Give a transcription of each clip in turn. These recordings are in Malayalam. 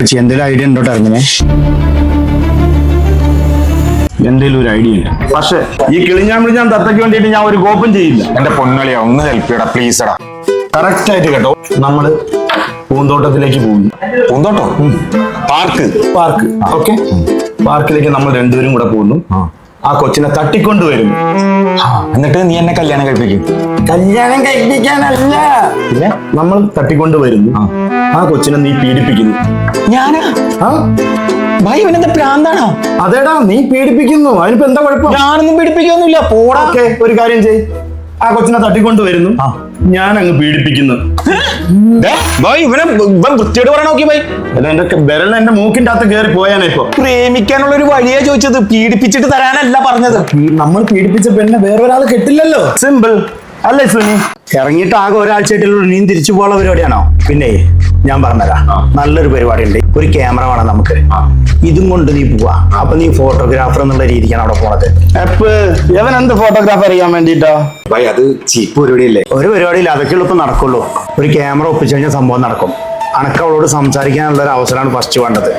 എന്തെങ്കിലും ഐഡിയ ഉണ്ടോട്ടെ ഇറങ്ങിനെ? എന്തെങ്കിലും ഒരു ഐഡിയ ഇല്ല. പക്ഷെ ഈ കിളിഞ്ഞാൻ തത്തയ്ക്ക് വേണ്ടിയിട്ട് ഞാൻ ഒരു കോപ്പും ചെയ്യില്ല. എന്റെ പൊന്നളിയാ, ഒന്ന് ഹെൽപ്പ് ചെയ്യടാ പ്ലീസ് എടാ. കറക്റ്റ് ആയിട്ട് കേട്ടോ, നമ്മള് പൂന്തോട്ടത്തിലേക്ക് പോകുന്നു. പൂന്തോട്ടോ? Park okay. പാർക്കിലേക്ക് നമ്മൾ രണ്ടുപേരും കൂടെ പോകുന്നു. ആ കൊച്ചിനെ തട്ടിക്കൊണ്ടുവരുന്നു. എന്നിട്ട് നീ എന്നെ കല്യാണം കഴിപ്പിക്കും? കല്യാണം കഴിപ്പിക്കാനല്ല, നമ്മൾ തട്ടിക്കൊണ്ടുവരുന്നു. ആ കൊച്ചിനെ നീ പീഡിപ്പിക്കുന്നു. ഞാനാ? ഭായി ഇവനെന്താ പ്രാന്താണോ? അതേടാ, നീ പീഡിപ്പിക്കുന്നു. അതിനിപ്പോ എന്താ കുഴപ്പം? ഞാനൊന്നും പീഡിപ്പിക്കൊന്നുമില്ല. പോടാ. ഓക്കെ, ഒരു കാര്യം ചെയ്. ആ കൊച്ചിനെ തട്ടിക്കൊണ്ടുവരുന്നു, ഞാൻ അങ്ങ് പീഡിപ്പിക്കുന്നു. ഇവൻ വൃത്തിയോട് പറയാൻ നോക്കി ഭായി. എന്റെ വിരൽ എന്റെ മൂക്കിന്റെ അകത്ത് കയറി പോയാനേ. ഇപ്പൊ പ്രേമിക്കാനുള്ള ഒരു വഴിയാ ചോദിച്ചത്, പീഡിപ്പിച്ചിട്ട് തരാനല്ല പറഞ്ഞത്. നമ്മൾ പീഡിപ്പിച്ച പെണ്ണെ വേറൊരാൾ കെട്ടില്ലല്ലോ. സിമ്പിൾ അല്ലേ സുനി? ഇറങ്ങിയിട്ട് ആകെ ഒരാഴ്ചയായിട്ടുള്ള നീ തിരിച്ചു പോകാനുള്ള പരിപാടിയാണോ? പിന്നെ ഞാൻ പറഞ്ഞുതരാം, നല്ലൊരു പരിപാടി ഉണ്ട്. ഒരു ക്യാമറ വേണം നമുക്ക്. ഇതും കൊണ്ട് നീ പോവാ. അപ്പൊ നീ ഫോട്ടോഗ്രാഫർ എന്നുള്ള രീതിക്കാണ് അവിടെ പോണത്. എവൻ എന്ത് ഫോട്ടോഗ്രാഫർ അറിയാൻ വേണ്ടിട്ടോ? ഭായി അത് ചീപ്പ് പരിപാടിയല്ലേ? ഒരു പരിപാടിയില്ല, അതൊക്കെയുള്ള ഇപ്പൊ നടക്കുള്ളൂ. ഒരു ക്യാമറ ഒപ്പിച്ചു കഴിഞ്ഞാൽ സംഭവം നടക്കും. അനക്ക് അവളോട് സംസാരിക്കാനുള്ള ഒരു അവസരമാണ് ഫസ്റ്റ് വേണ്ടത്.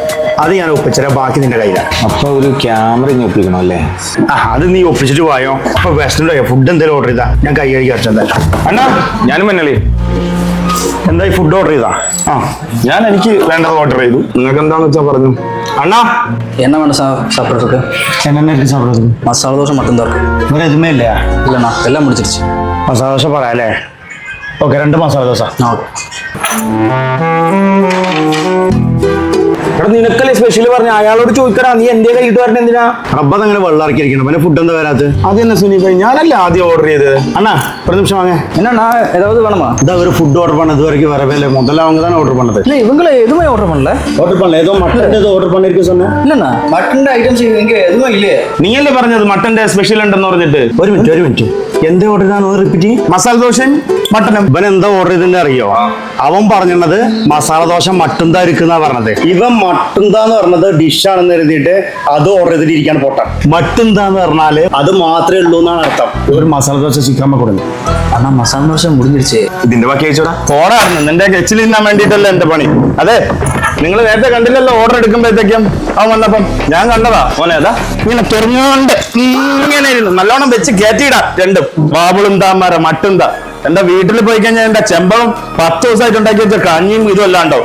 അത് ഞാൻ ഒപ്പിച്ചരാ, ബാക്കി നിന്റെ കയ്യിലാണ്. അപ്പൊ ഒരു ക്യാമറ ഒപ്പിക്കണം അല്ലേ? അത് നീ ഒപ്പിച്ചിട്ട് പോയോ. അപ്പൊ വെസ്റ്റോ ഫുഡ് എന്തെങ്കിലും ഓർഡർ ചെയ്താ ഞാൻ കൈ കഴുകി അച്ഛൻ. അണ്ണാ ഞാനും മഞ്ഞളി എന്തായി ഫുഡ് ഓർഡർ ചെയ്താ? ഞാൻ എനിക്ക് വേണ്ടത് ഓർഡർ ചെയ്തു. നിങ്ങൾക്ക് എന്താന്ന് വെച്ചാ പറഞ്ഞു. അണ്ണാ என்ன வேணும் சாப்பிட்றதுக்கு? என்ன இருக்கு சாப்பிட்றதுக்கு? மசாலா தோசை மட்டும்தான் இருக்கு. வேற எதுவுமே இல்லையா? இல்லைண்ணா எல்லாம் முடிச்சிருச்சு. മസാല ദോശ പറയാം അല്ലേ? ഓക്കെ, 2 മസാല ദോശ. നിനക്കല്ലേ സ്പെഷ്യൽ പറഞ്ഞ, അയാളോട് ചോദിക്കടാ. നീ എന്റെ കൈയിട്ട് വരണ എന്തിനാ? റബ്ബത് അങ്ങനെ വെള്ളം ഇറക്കിയിരിക്കണം. പിന്നെ ഫുഡ് എന്താ വരാത്ത? അത് തന്നെ സുനീപ്, ഞാനല്ലേ ആദ്യം ഓർഡർ ചെയ്തത്. അണ്ണാ ഒരു നിമിഷം വാങ്ങേ. என்னண்ணா ஏதாவது வேணுமா? ഇതാ ഒരു ഫുഡ് ഓർഡർ பண்ணது இது வரைக்கும் வரவே இல்லை. முதல்ல அவங்க தானே ஓர்டர் பண்ணது. இல்லை இவங்களே எதுவுமே ஆர்டர் பண்ணல. ഓർഡർ பண்ணல, ഏതോ മട്ടന്റെ ഏതോ ഓർഡർ பண்ணிருக்கு சொன்னேன். இல்லைண்ணா மட்டன் ஐட்டம்ஸ் இங்கே எதுவும் இல்லையே. നീയല്ലേ പറഞ്ഞത് മട്ടന്റെ സ്പെഷ്യൽ ഉണ്ടെന്ന് പറഞ്ഞിട്ട്? ഒരു മിനിറ്റ് എന്താ ഓർഡർ ചെയ്താന്ന് റിപ്പീറ്റ്. മസാല ദോശയും മട്ടനും. ഇവൻ എന്താ ഓർഡർ ചെയ്തെന്ന് അറിയോ? അവൻ പറഞ്ഞത് മസാല ദോശ മട്ടുന്താ ഇരിക്കുന്ന പറഞ്ഞത്. ഇവൻ മട്ടുന്താന്ന് പറഞ്ഞത് ഡിഷാണെന്ന് കരുതിയിട്ട് അത് ഓർഡർ ചെയ്തിട്ടിരിക്കാണ് പൊട്ടൻ. മട്ടുന്താന്ന് പറഞ്ഞാല് അത് മാത്രമേ ഉള്ളൂ എന്നാണ് അർത്ഥം. ഒരു മസാല ദോശ ചിക്കൻ കൊടുക്കും. അണ്ണാ മസാല ദോശ മുടിഞ്ഞിരിച്ചേ. ഇതിന്റെ ബാക്കി അയച്ചോടാ. ഓടായിരുന്നു നിന്റെ കെച്ചിൽ തിന്നാൻ വേണ്ടിട്ടല്ല എന്റെ പണി. അതെ, നിങ്ങൾ നേരത്തെ കണ്ടില്ലല്ലോ ഓർഡർ എടുക്കുമ്പോഴത്തേക്കും അവൻ വന്നപ്പം ഞാൻ കണ്ടതാ. മോനെ അതാ ഇങ്ങനെ തെറിഞ്ഞോണ്ട് ഇങ്ങനെ ഇരുന്നു. നല്ലോണം വെച്ച് കയറ്റിയിടാ രണ്ടും. ബാബിളും താമാര മട്ടും താ. എന്റെ വീട്ടിൽ പോയി കഴിഞ്ഞാൽ എന്റെ ചെമ്പവും 10 ദിവസമായിട്ട് ഉണ്ടാക്കി വെച്ച കഞ്ഞിയും ഇതും അല്ലാണ്ടോ.